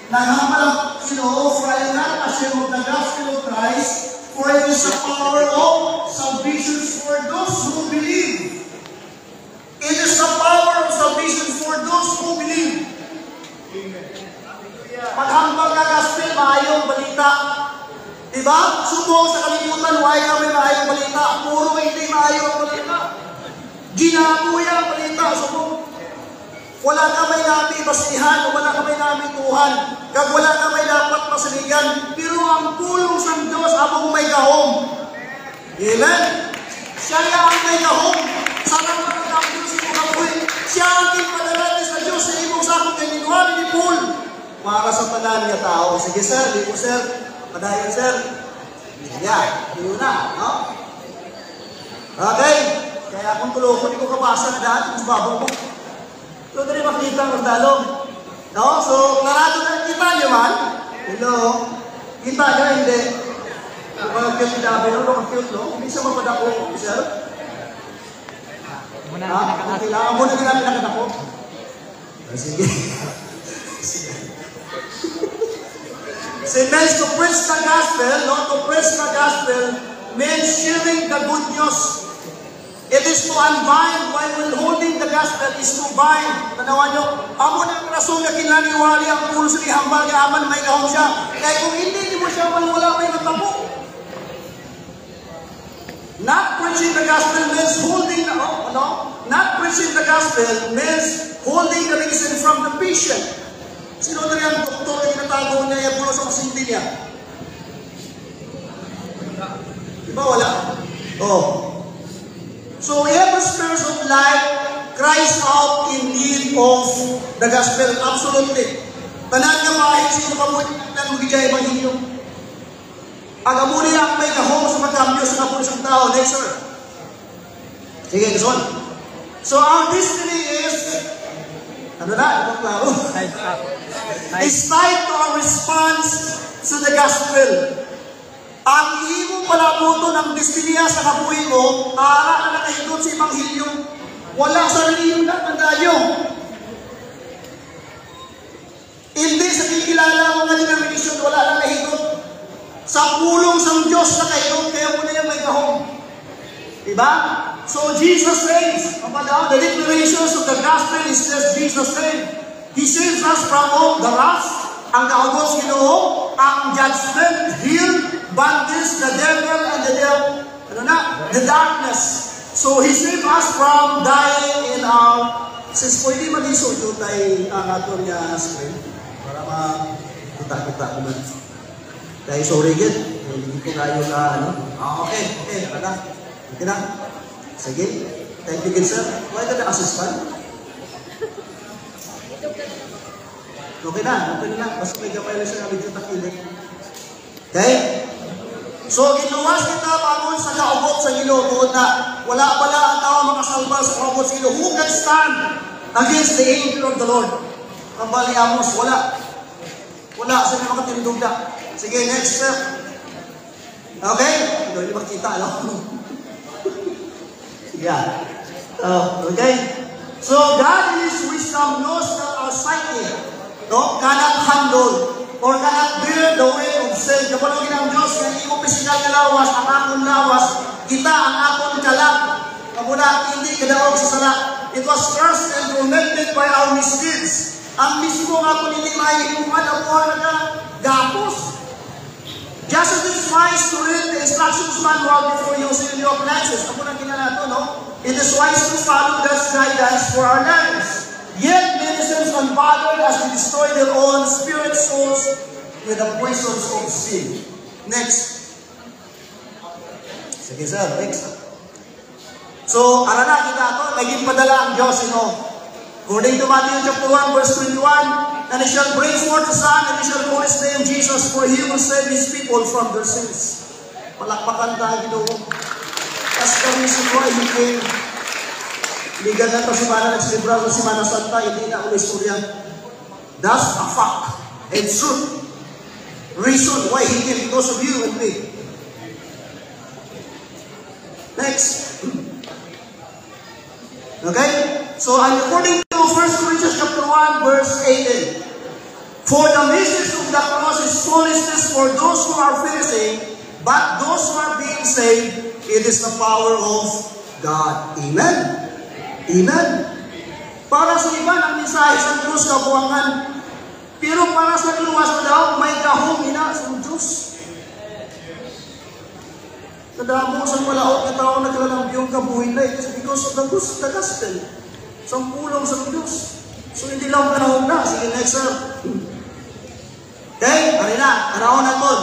Naghamal ang Ginoo, for I am not ashamed of the gospel of Christ, for it is the power of salvation for those who believe. It is the power of salvation for those who believe. Paghambang na gospel, maayong balita. Diba? Subong sa kalimutan, why kami maayong balita? Puro hindi maayong balita. Ginakuya ang balita, subong. Wala kamay namin basihan, wala kamay namin tuhan, kag wala kamay dapat masaligan, pero ang pulong sa Diyos abong may gahom. Amen? Siya ang may gahom. Sarang magkakabot sa mga kapoy. Siya ang ipadalali sa Diyos sa imong sakot ng inuwan ni Paul. Para sa tanan niya tao. Sige sir, di po sir. Padayon sir. Yan, yun na. No? Okay. Kaya kung tuloko, di ko kabasa na dahil, mas babaw ko. So, dali makita ang talong. No? So, narado na kita niyo man. Hello? Kita niyo, hindi. Kung mag-cute dabi, no? Mag-cute, no? Hindi siya mapadako, sir. Kailangan mo na ginamit na kita ko. Sige. So, means to preach the gospel, no? To preach the gospel means sharing the good news. It is to unbind, while holding the gospel is to bind. Tanawan nyo, amo na ang rason na kinaniwali ang pulo sa ihambal niya aman may gahom siya. Kaya kung hindi mo siya wala may natamo. Not preaching the gospel means holding the, Not preaching the gospel means holding the reason from the patient. Sino na rin ang doktor na kinatago niya yung pulo sa kasinti niya? Diba wala? Oh. So every spiritual life cries out in need of the gospel. Absolutely. Tanan nga maayon sino kamulit ng magigay ebanghelyo. Ang amuli ang may gahom sa magkambyo sa kapulisang tao. Next, sir. Sige, this one. So our destiny is, ano na? Ito klaro. It's tied to our response to the gospel. Ang imo palabuto ng destiniya sa kabuhi mo, para na nakahigod sa ebanghelyo. Wala sa reliyon na mandayo. Hindi sa kikilala mo nga denomination, wala na nakahigod. Sa pulong sa Diyos na kahigod, kaya mo na yung may gahom. Diba? So Jesus says, the declarations of the gospel is just Jesus said. He saves us from all the wrath, ang kaugos Ginoo, ang judgment, heal, bondage, the devil, and the darkness. So He saved us from dying in our, since pwede malisod yun tayo ang ato niya screen, para makita-kita ko man. Dahil sorry again, hindi ko kayo ka, okay, okay na. Sige, thank you again sir. Why ka na-assistant? Okay na. Basta may gapay lang siya na medyo takilig. Okay? So, ginuwas kita pagod sa kaugot sa Ginoo na wala pala ang tao makasalba sa kaugot sa Ginoo. Who can stand against the angel of the Lord? Ang bali Amos, wala. Wala sa mga makatindugda. Sige, next step. Okay? Hindi makita, no? Yeah. Okay? So, God in His wisdom knows that our psyche cannot handle or cannot bear the weight of sin. Kapag ang Diyos, yung imo pisikal na lawas, ang akong lawas, kita ang akong kalat. Kapag hindi kadaog sa sala. It was cursed and tormented by our misdeeds. Ang mismo akong hindi maiipuan ang buwan na gapos. Just as it's wise to read the instructions manual before using your appliances. Ako na ginanato, no? It is wise to follow God's guidance for our lives. Yet many sins unbothered as they destroy their own spirit souls with the poisons of sin. Next. Sige sir, next. So, ara na kita ito, naging padala ang Diyos, According to Matthew chapter 1, verse 21, and He shall bring forth the Son, and He shall call His name Jesus, for He will save His people from their sins. Palakpakan tayo, Ginoo. That's the reason why He came. Hindi ganyan pa si Mana nagsilibra sa Semana Santa, hindi na ulit istorya. That's a fact and truth. Reason why He came, because of you and me. Next. Okay? So, according to 1 Corinthians chapter 1, verse 18, for the message foolishness for those who are perishing, but those who are being saved, it is the power of God. Amen? Amen? Para sa iba, ang mensahe sa krus, kabuangan. Pero para sa luwas na daw, may kahong ina sa Diyos. Nadamo sa malaot na tao naglalang biyong kabuhin na ito because of the gospel. Sampulong sa Diyos. So hindi lang panahon na. Sige, next sir. Okay, ari na. Panahon na ito.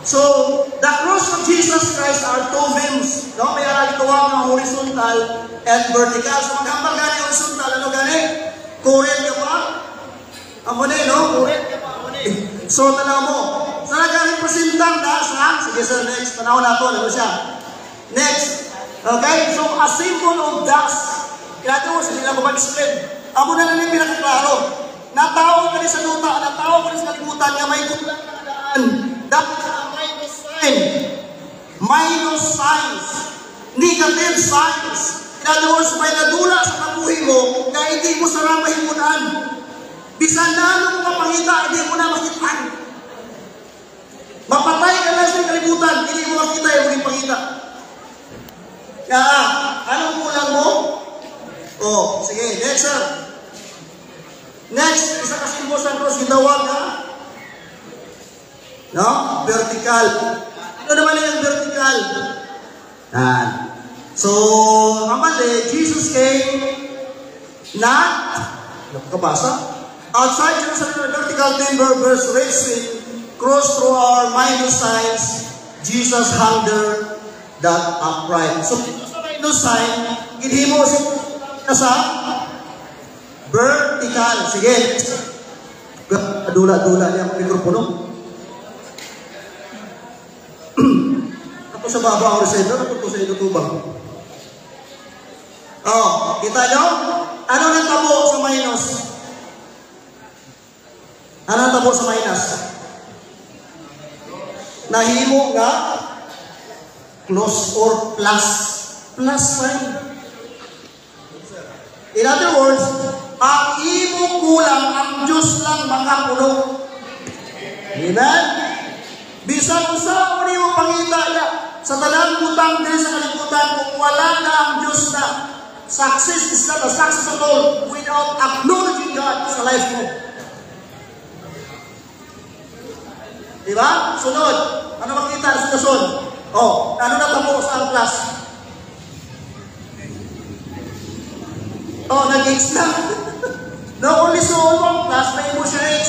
So, the cross of Jesus Christ are two beams. No? May aralituwang ng horizontal and vertical. So magkambal gani horizontal. Ano gani? Kuret ka pa? Ang muna, no? Kuret ka pa. So, tanaw mo. Sana gani presentang da sa? Sige sir, next. Panahon na ito. Ano siya? Next. Okay? So, a symbol of dust. Kaya mo, hindi lang ko mag-explain. Amo na lang yung pinakaklaro. Natawag ka rin sa luta, natawag ka rin sa kalimutan nga may kulang na daan. Dapat sa minus sign. Minus signs. Negative signs. In other words, may nadula sa kabuhi mo na hindi mo sarang mahimunan. Bisan na ano mo mapangita, hindi mo na makitaan. Mapatay ka lang sa kalimutan, hindi mo makita yung muling pangita. Kaya, anong kulang mo? Oh, sige, next sir. Next, isa kasi mo sa cross, gitawag na? No? Vertical. Ano naman yung vertical? Yan. So, namali, Jesus came not, nakakabasa? Outside Jerusalem, vertical timber, verse racing, cross through our minus signs, Jesus hung there that upright. So, sa minus sign, hindi mo sa vertical. Sige. Dula-dula niya ang mikropono. Ako sa baba ako sa ito, ako sa ito tubang. Oh, kita nyo? Ano nang tabo sa minus? Ano nang tabo sa minus? Nahimo nga close or plus. Plus sign. In other words, ang imo kulang, ang Diyos lang makapuno. Amen? Bisan usa mo mo pangita na sa talang butang din sa kalibutan kung wala na ang Diyos na. Success is not a success at all without acknowledging God sa life mo. Diba? Sunod. Ano makita sa sunod? Oh, ano na tamo sa ang class? Oh, nag-X na. No only so long, class, may emotion X.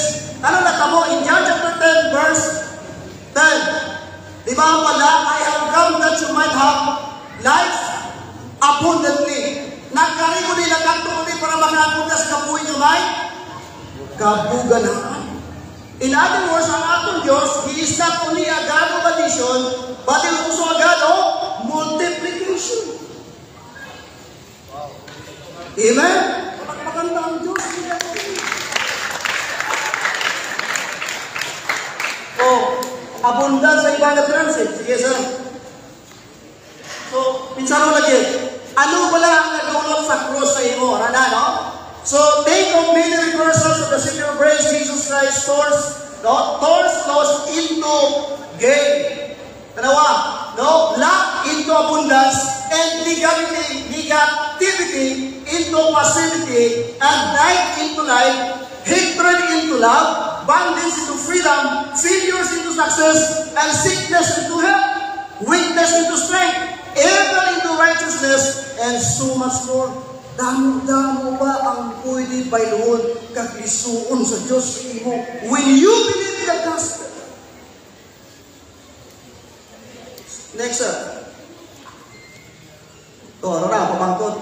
Ano natamo? In John chapter 10, verse 10. Diba ang pala, I have come that you might have life abundantly. Nagkari ko din, nagkanto ko din para makapunta sa kabuhin nyo may kabuganahan. In other words, ang atong Diyos, He is not only a God of addition, but He is also a God of multiplication. Amen? Maganda ang Diyos. Oh, abundance sa ibang transit. Sige, sir. So, pinsaro lagi. Ano pala ang nagulot sa cross sa imo? Rana, no? So, take of many reversals of the city of grace, Jesus Christ turns loss into gain. Tanawa, no? Lack into abundance and negativity into passivity, and night into light, hatred into love, bondage into freedom, failures into success, and sickness into health, weakness into strength, evil into righteousness, and so much more. Damo-damo ba ang pwede bayluon kag isuon sa Diyos sa imo when you believe the gospel? Next, sir. Ito, ano na, pamangkot.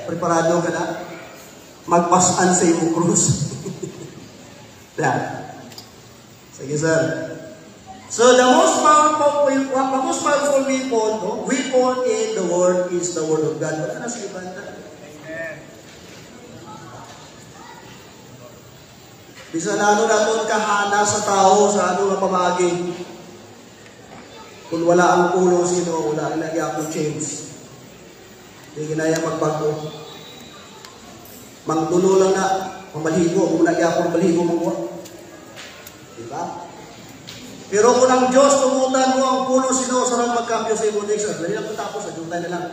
Preparado ka na. Magpasan sa imo krus. Yan. Sige, sir. So, the most powerful weapon in the world is the Word of God. Wala na sa ibanda. Bisan ano natin kahana sa tao sa ano nga pamagi. Kung wala ang ulo sino, wala ang nagyakong change. Hindi ginaya magbago. Mangdulo lang na, mamaligo, kung nagyakong maligo magwa. Diba? Pero kung ang Diyos tumutan mo ang puno sino, sarang magkambyo sa ibon nation. Dali lang matapos, adjutay na lang.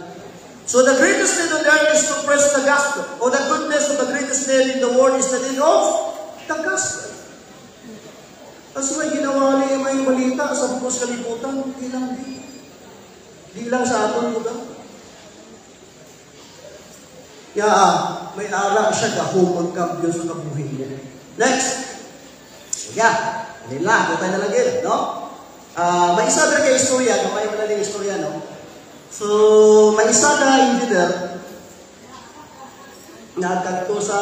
So the greatest need on earth is to preach the gospel. O the goodness of the greatest need in the world is the need of the gospel. Kasi may ginawa niya may balita sa bukos kalibutan, di lang sa aton lugar. Kaya may ara siya gahumon kambyo sa kabuhi niya. Next. Yeah. Nila, tayo na lagi, no? May isa din kayo istorya, kapay mo na din istorya, no? So, may isa na engineer na kanto sa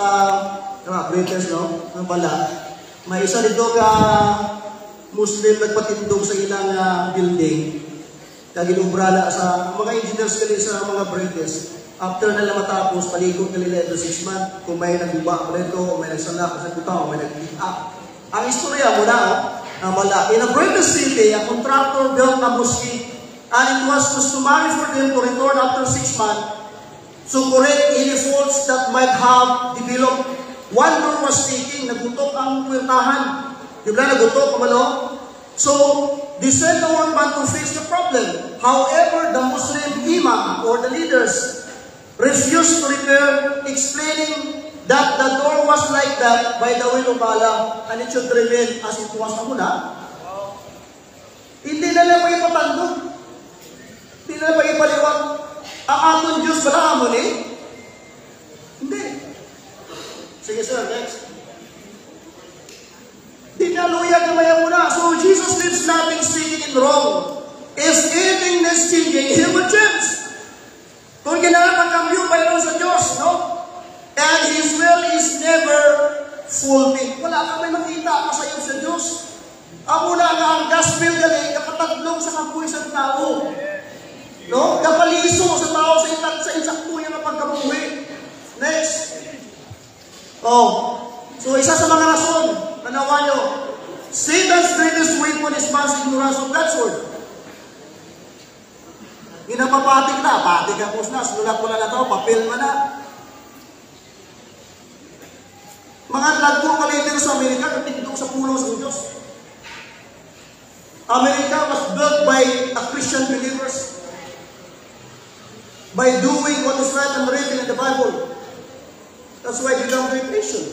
British, no? Ano pala? May isa dito ka Muslim nagpatindog sa ilang building. Kaginumbrala sa mga engineers kali sa mga British. After nila matapos, palikot nila ito 6 months. Kung may nagbuba pa ito, o may nagsalak sa kutaw, o may nag-pick-up. Ang istorya muna, in a British city, a contractor built a mosque, and it was customary for them to return after 6 months to correct any faults that might have developed. One door was taking, nagutok ang kwentahan. Di ba nagutok, kumalo? So, they sent the workman to fix the problem. However, the Muslim imam or the leaders refused to repair, explaining that the door was like that by the will of Allah and it should remain as it was na muna. Hindi na lang may patandog. Hindi na lang may paliwag. Ang aton Diyos wala amon eh? Hindi. Sige sir, next. Dinaluya kamaya muna. So Jesus leaves nothing sticking in wrong. If anything is changing, He will change. Kung ginagawa kambyo, mayroon sa Diyos, no? And His will is never fulfilled. Wala kami makita kasayo sa Diyos. Amo na nga ang gospel galing, kapatatlong sa kabuhi sa tao. No? Kapaliso sa tao sa insakto yung pagkabuhi. Next. So isa sa mga rason, tanawan nyo, Satan's greatest weapon is man's ignorance of God's word. Ginapapatik na, patik ako na, sinulat ko na ito, papel mo na. Mga lagpong kaliter sa Amerika, katingdong sa pulo sa Diyos. America was built by the Christian believers by doing what is right and written in the Bible. That's why they become great nation.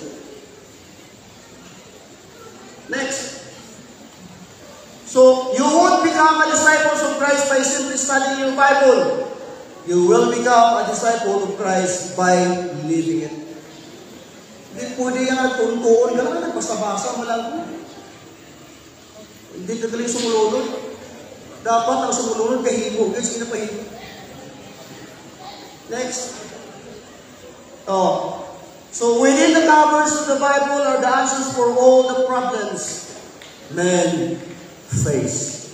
Next. So, you won't become a disciple of Christ by simply studying your Bible. You will become a disciple of Christ by living it. Hindi pwede yan nagtuntuon ka lang, nagbasa-basa mo lang po. Hindi ka galing sumulunod. Dapat ang sumulunod kahimo. Guys, hindi na pahimo. Next. So within the covers of the Bible are the answers for all the problems men face.